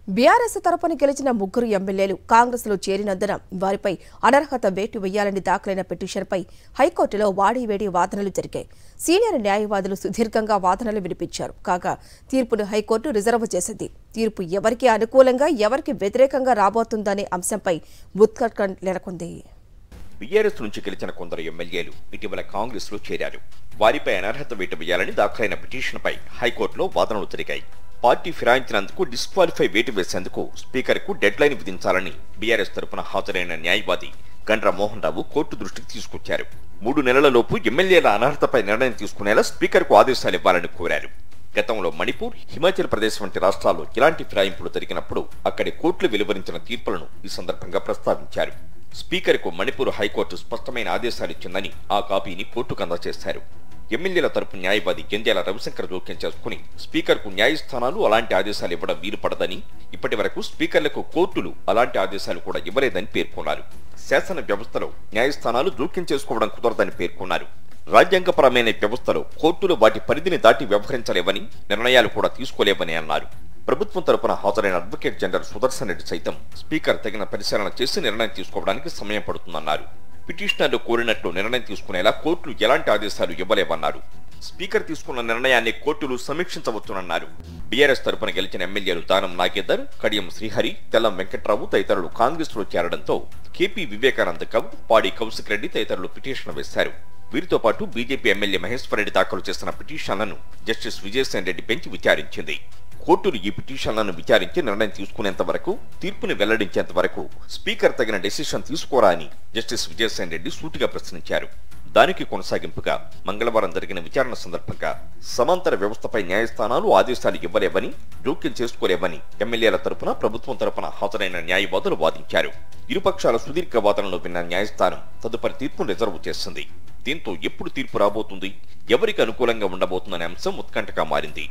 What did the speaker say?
BRS తరపున గెలిచిన ముగ్గురు ఎమ్మెల్యేలు కాంగ్రెస్లో చేరినందున వారిపై అనర్హత వేటు వేయాలని దాఖలైన పిటిషన్పై హైకోర్టులో వాడివేడి వాదనలు జరిగాయి. సీనియర్ న్యాయవాదులు సుదీర్ఘంగా వాదనలు వినిపించారు. కాగా తీర్పును హైకోర్టు రిజర్వ్ చేసింది. తీర్పు ఎవరికి అనుకూలంగా ఎవరికి వ్యతిరేకంగా రాబోతుందనే అంశంపై ఉత్కంఠ నెలకొంది. బీఆర్ఎస్ నుంచి గెలిచిన కొందరు ఎమ్మెల్యేలు ఇటీవల కాంగ్రెస్ లో చేరారు. వారిపై అనర్హత వేటు వేయాలని దాఖలైన పిటిషన్పై హైకోర్టులో వాదనలు జరిగాయి. పార్టీ ఫిరాయించినందుకు డిస్క్వాలిఫై వేటు వేసేందుకు స్పీకర్ కు డెడ్ లైన్ విధించాలని బీఆర్ఎస్ తరపున హాజరైన న్యాయవాది గండ్ర మోహన్ రావు కోర్టు దృష్టికి తీసుకొచ్చారు. 3 నెలలలోపు ఎమ్మెల్యేల అనర్హతపై నిర్ణయం తీసుకునేలా స్పీకర్ కు ఆదేశాలు ఇవ్వాలని కోరారు. గతంలో మణిపూర్, హిమాచల్ ప్రదేశ్ వంటి రాష్ట్రాల్లో ఇలాంటి ఫిరాయింపులు జరిగినప్పుడు అక్కడి కోర్టులు వెలువరించిన తీర్పులను ఈ సందర్భంగా ప్రస్తావించారు. స్పీకర్ కు మణిపూర్ హైకోర్టు స్పష్టమైన ఆదేశాలిచ్చిందని ఆ కాపీని కోర్టుకు అందజేశారు. ఎమ్మెల్యేల తరపు న్యాయవాది గంజాల రవిశంకర్ జోక్యం చేసుకుని స్పీకర్ కు న్యాయస్థానాలు అలాంటి ఆదేశాలు ఇవ్వడం వీలు పడదని, ఇప్పటి వరకు స్పీకర్లకు కోర్టులు అలాంటి ఆదేశాలు కూడా ఇవ్వలేదని పేర్కొన్నారు. శాసన వ్యవస్థలో న్యాయస్థానాలు జోక్యం చేసుకోవడం కుదరదని పేర్కొన్నారు. రాజ్యాంగపరమైన వ్యవస్థలో కోర్టులు వాటి పరిధిని దాటి వ్యవహరించలేవని, నిర్ణయాలు కూడా తీసుకోలేవని అన్నారు. ప్రభుత్వం తరపున హాజరైన అడ్వకేట్ జనరల్ సుదర్శన్ రెడ్డి సైతం స్పీకర్ తగిన పరిశీలన చేసి నిర్ణయం తీసుకోవడానికి సమయం పడుతుందన్నారు. పిటిషనర్లు కోరినట్లు నిర్ణయం తీసుకునేలా కోర్టులు ఎలాంటి ఆదేశాలు ఇవ్వలేవన్నారు. స్పీకర్ తీసుకున్న నిర్ణయాన్ని కోర్టులు సమీక్షించవచ్చునన్నారు. బీఆర్ఎస్ తరపున గెలిచిన ఎమ్మెల్యేలు దానం నాగేందర్, కడియం శ్రీహరి, తెల్లం వెంకట్రావు తదితరులు కాంగ్రెస్ లో చేరడంతో కేపీ వివేకానంద గౌడ్, పాడి కౌశిక్ రెడ్డి తదితరులు పిటిషన్ వేశారు. వీరితో పాటు బీజేపీ ఎమ్మెల్యే మహేశ్వర్ రెడ్డి దాఖలు చేసిన పిటిషన్లను జస్టిస్ విజయసేన్ రెడ్డి బెంచ్ విచారించింది. కోర్టులు ఈ పిటిషన్లను విచారించి నిర్ణయం తీసుకునేంత వరకు, తీర్పుని వెల్లడించేంత వరకు స్పీకర్ తగిన డెసిషన్ తీసుకోరా అని జస్టిస్ విజయసేన్ రెడ్డి సూటిగా ప్రశ్నించారు. దానికి కొనసాగింపుగా మంగళవారం జరిగిన విచారణ సందర్భంగా సమాంతర వ్యవస్థపై న్యాయస్థానాలు ఆదేశాలు ఇవ్వలేవని, జోక్యం చేసుకోలేవని ఎమ్మెల్యేల తరపున, ప్రభుత్వం తరపున హాజరైన న్యాయవాదులు వాదించారు. ఇరుపక్షాల సుదీర్ఘ వాదనలు విన్న న్యాయస్థానం తదుపరి తీర్పును రిజర్వ్ చేసింది. దీంతో ఎప్పుడు తీర్పు రాబోతుంది, ఎవరికి అనుకూలంగా ఉండబోతుందనే అంశం ఉత్కంఠగా మారింది.